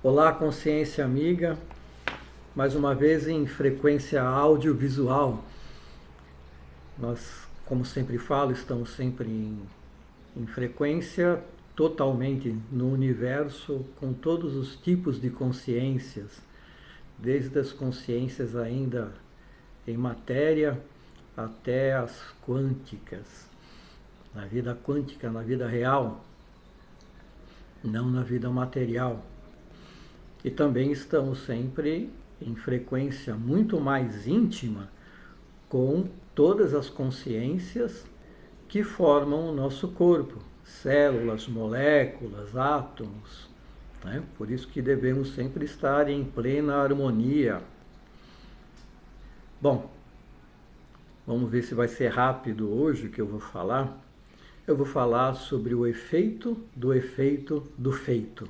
Olá, consciência amiga, mais uma vez em frequência audiovisual. Nós, como sempre falo, estamos sempre em frequência totalmente no universo, com todos os tipos de consciências, desde as consciências ainda em matéria até as quânticas, na vida quântica, na vida real, não na vida material. E também estamos sempre em frequência muito mais íntima com todas as consciências que formam o nosso corpo, células, moléculas, átomos. Né? Por isso que devemos sempre estar em plena harmonia. Bom, vamos ver se vai ser rápido hoje o que eu vou falar. Eu vou falar sobre o efeito do feito.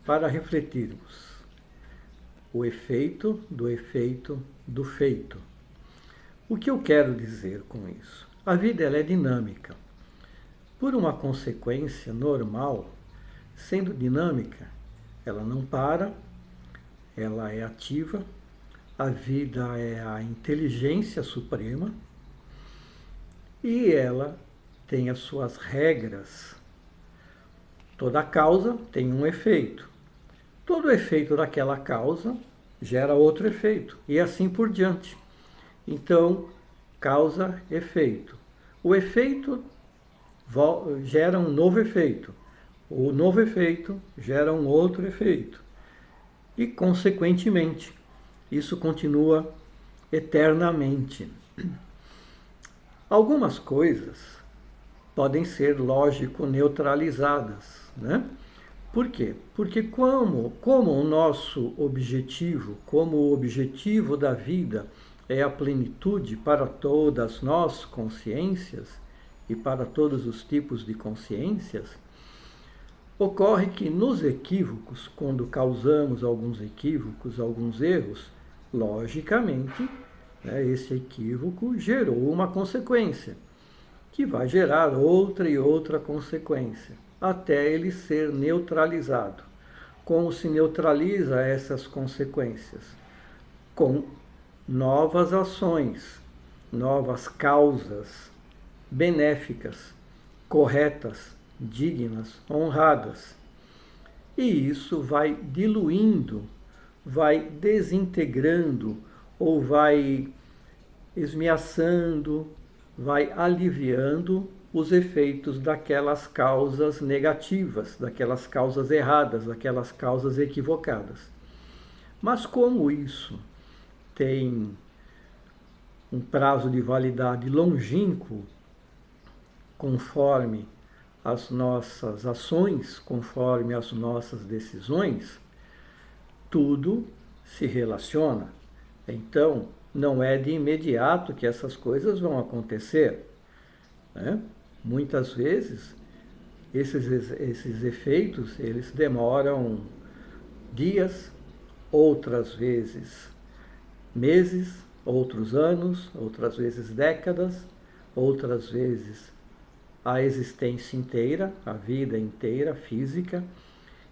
Para refletirmos, o efeito do feito. O que eu quero dizer com isso? A vida ela é dinâmica. Por uma consequência normal, sendo dinâmica, ela não para, ela é ativa, a vida é a inteligência suprema e ela tem as suas regras. Toda causa tem um efeito. Todo efeito daquela causa gera outro efeito e assim por diante. Então, causa, efeito. O efeito gera um novo efeito. O novo efeito gera um outro efeito. E, consequentemente, isso continua eternamente. Algumas coisas podem ser, lógico, neutralizadas, né? Por quê? Porque como o nosso objetivo, como o objetivo da vida é a plenitude para todas nós consciências e para todos os tipos de consciências, ocorre que nos equívocos, quando causamos alguns equívocos, alguns erros, logicamente, né, esse equívoco gerou uma consequência, que vai gerar outra e outra consequência, até ele ser neutralizado. Como se neutraliza essas consequências? Com novas ações, novas causas benéficas, corretas, dignas, honradas. E isso vai diluindo, vai desintegrando ou vai esmiaçando, vai aliviando os efeitos daquelas causas negativas, daquelas causas erradas, daquelas causas equivocadas. Mas como isso tem um prazo de validade longínquo, conforme as nossas ações, conforme as nossas decisões, tudo se relaciona. Então, não é de imediato que essas coisas vão acontecer. Né? Muitas vezes, esses efeitos, eles demoram dias, outras vezes meses, outros anos, outras vezes décadas, outras vezes a existência inteira, a vida inteira, física,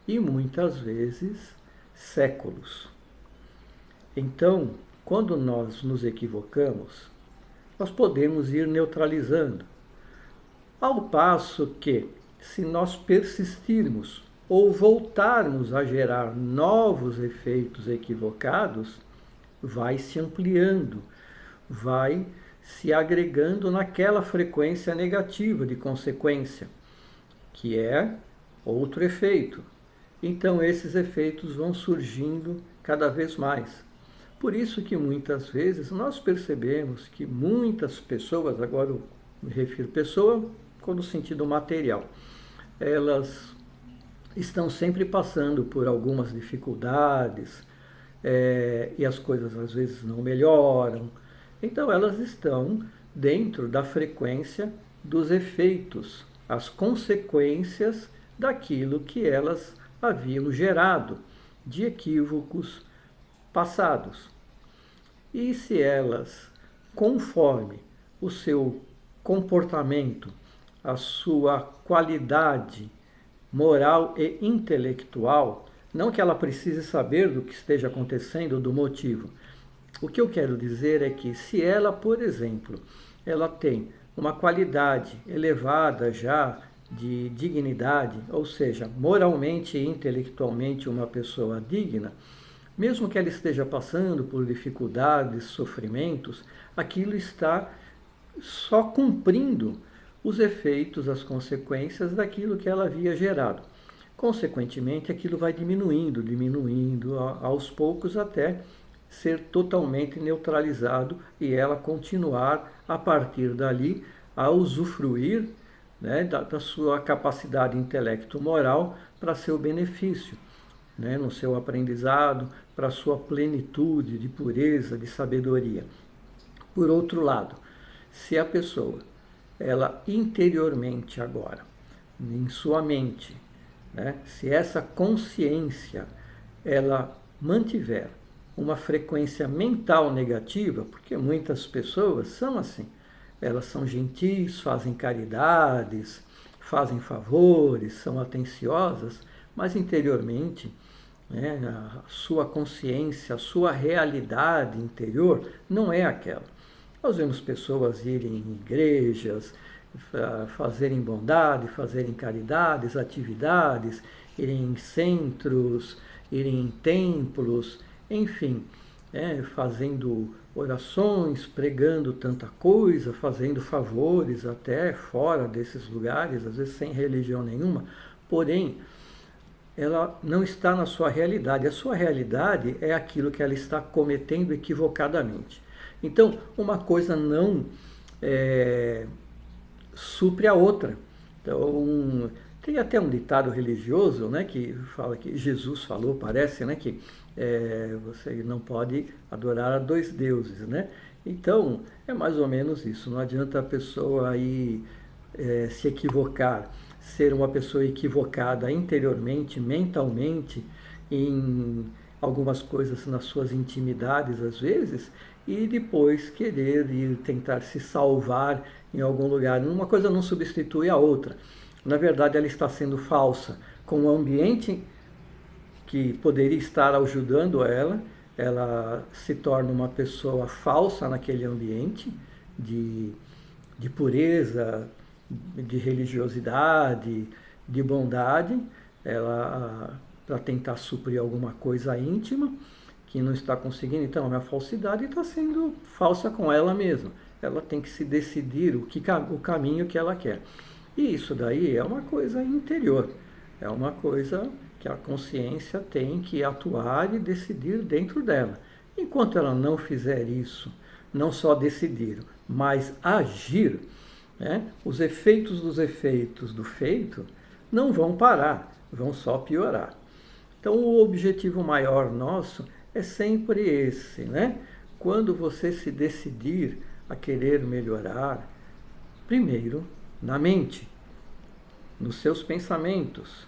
e muitas vezes séculos. Então, quando nós nos equivocamos, nós podemos ir neutralizando. Ao passo que, se nós persistirmos ou voltarmos a gerar novos efeitos equivocados, vai se ampliando, vai se agregando naquela frequência negativa de consequência, que é outro efeito. Então esses efeitos vão surgindo cada vez mais. Por isso que muitas vezes nós percebemos que muitas pessoas, agora eu me refiro pessoa no sentido material, elas estão sempre passando por algumas dificuldades, e as coisas às vezes não melhoram. Então elas estão dentro da frequência dos efeitos, as consequências daquilo que elas haviam gerado de equívocos passados. E se elas, conforme o seu comportamento, a sua qualidade moral e intelectual, não que ela precise saber do que esteja acontecendo, do motivo. O que eu quero dizer é que se ela, por exemplo, ela tem uma qualidade elevada já de dignidade, ou seja, moralmente e intelectualmente uma pessoa digna, mesmo que ela esteja passando por dificuldades, sofrimentos, aquilo está só cumprindo os efeitos, as consequências daquilo que ela havia gerado. Consequentemente, aquilo vai diminuindo, diminuindo aos poucos até ser totalmente neutralizado e ela continuar a partir dali a usufruir, né, da sua capacidade intelecto-moral para seu benefício, né, no seu aprendizado, para sua plenitude de pureza, de sabedoria. Por outro lado, se a pessoa, ela interiormente agora, em sua mente, né, se essa consciência ela mantiver uma frequência mental negativa, porque muitas pessoas são assim, elas são gentis, fazem caridades, fazem favores, são atenciosas, mas interiormente, né, a sua consciência, a sua realidade interior não é aquela. Nós vemos pessoas irem em igrejas, fazerem bondade, fazerem caridades, atividades, irem em centros, irem em templos, enfim, fazendo orações, pregando tanta coisa, fazendo favores até fora desses lugares, às vezes sem religião nenhuma, porém, ela não está na sua realidade. A sua realidade é aquilo que ela está cometendo equivocadamente. Então, uma coisa não supre a outra. Então, tem até um ditado religioso, né, que fala que Jesus falou, parece, né, que você não pode adorar a dois deuses, né? Então, é mais ou menos isso. Não adianta a pessoa aí se equivocar, ser uma pessoa equivocada interiormente, mentalmente, em algumas coisas nas suas intimidades às vezes, e depois querer ir tentar se salvar em algum lugar. Uma coisa não substitui a outra. Na verdade, ela está sendo falsa com o ambiente que poderia estar ajudando ela se torna uma pessoa falsa naquele ambiente de pureza, de religiosidade, de bondade, ela para tentar suprir alguma coisa íntima que não está conseguindo. Então, a minha falsidade está sendo falsa com ela mesma. Ela tem que se decidir o caminho que ela quer. E isso daí é uma coisa interior, é uma coisa que a consciência tem que atuar e decidir dentro dela. Enquanto ela não fizer isso, não só decidir, mas agir, né, os efeitos dos efeitos do feito não vão parar, vão só piorar. Então, o objetivo maior nosso é sempre esse, né? Quando você se decidir a querer melhorar, primeiro na mente, nos seus pensamentos,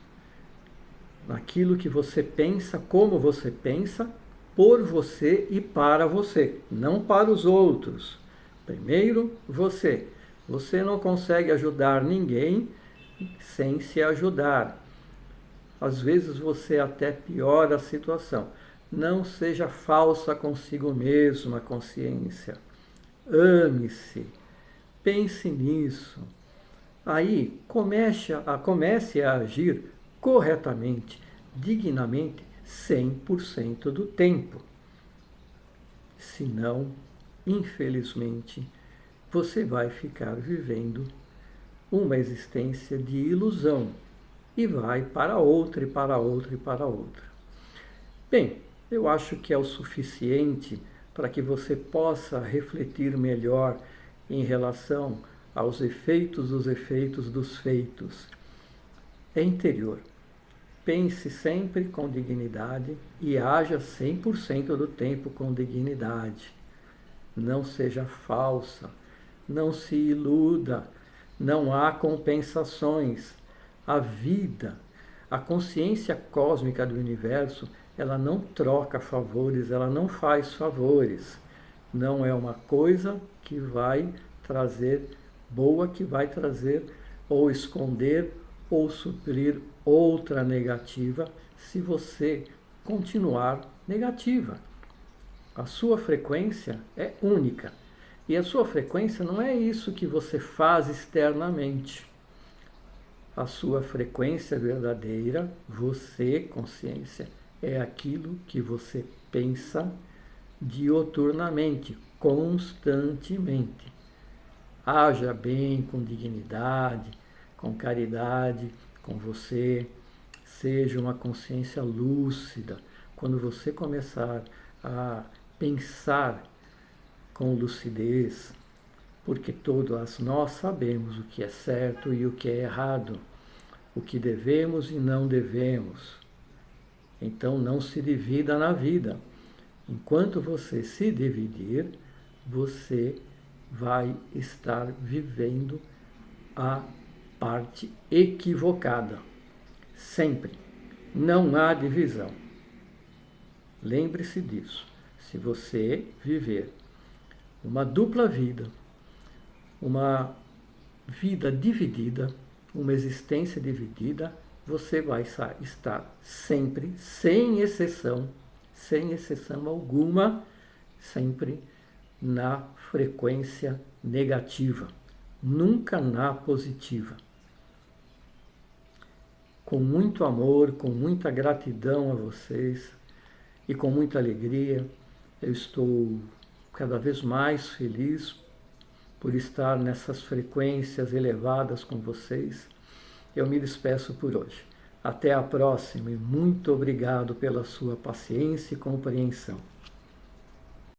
naquilo que você pensa, como você pensa, por você e para você, não para os outros. Primeiro você. Você não consegue ajudar ninguém sem se ajudar. Às vezes você até piora a situação. Não seja falsa consigo mesmo, a consciência. Ame-se. Pense nisso. Aí comece a agir corretamente, dignamente, 100% do tempo. Senão, infelizmente, você vai ficar vivendo uma existência de ilusão e vai para outra, e para outra, e para outra. Bem, eu acho que é o suficiente para que você possa refletir melhor em relação aos efeitos dos feitos. É interior. Pense sempre com dignidade e haja 100% do tempo com dignidade. Não seja falsa, não se iluda, não há compensações. A vida, a consciência cósmica do universo, ela não troca favores, ela não faz favores. Não é uma coisa que vai trazer boa, que vai trazer ou esconder ou suprir outra negativa se você continuar negativa. A sua frequência é única. E a sua frequência não é isso que você faz externamente. A sua frequência verdadeira, você, consciência, é aquilo que você pensa dioturnamente, constantemente. Haja bem, com dignidade, com caridade, com você. Seja uma consciência lúcida. Quando você começar a pensar com lucidez, porque todos nós sabemos o que é certo e o que é errado, o que devemos e não devemos. Então não se divida na vida. Enquanto você se dividir, você vai estar vivendo a parte equivocada. Sempre. Não há divisão. Lembre-se disso. Se você viver uma dupla vida, uma vida dividida, uma existência dividida, você vai estar sempre, sem exceção alguma, sempre na frequência negativa, nunca na positiva. Com muito amor, com muita gratidão a vocês e com muita alegria, eu estou cada vez mais feliz por estar nessas frequências elevadas com vocês. Eu me despeço por hoje. Até a próxima e muito obrigado pela sua paciência e compreensão.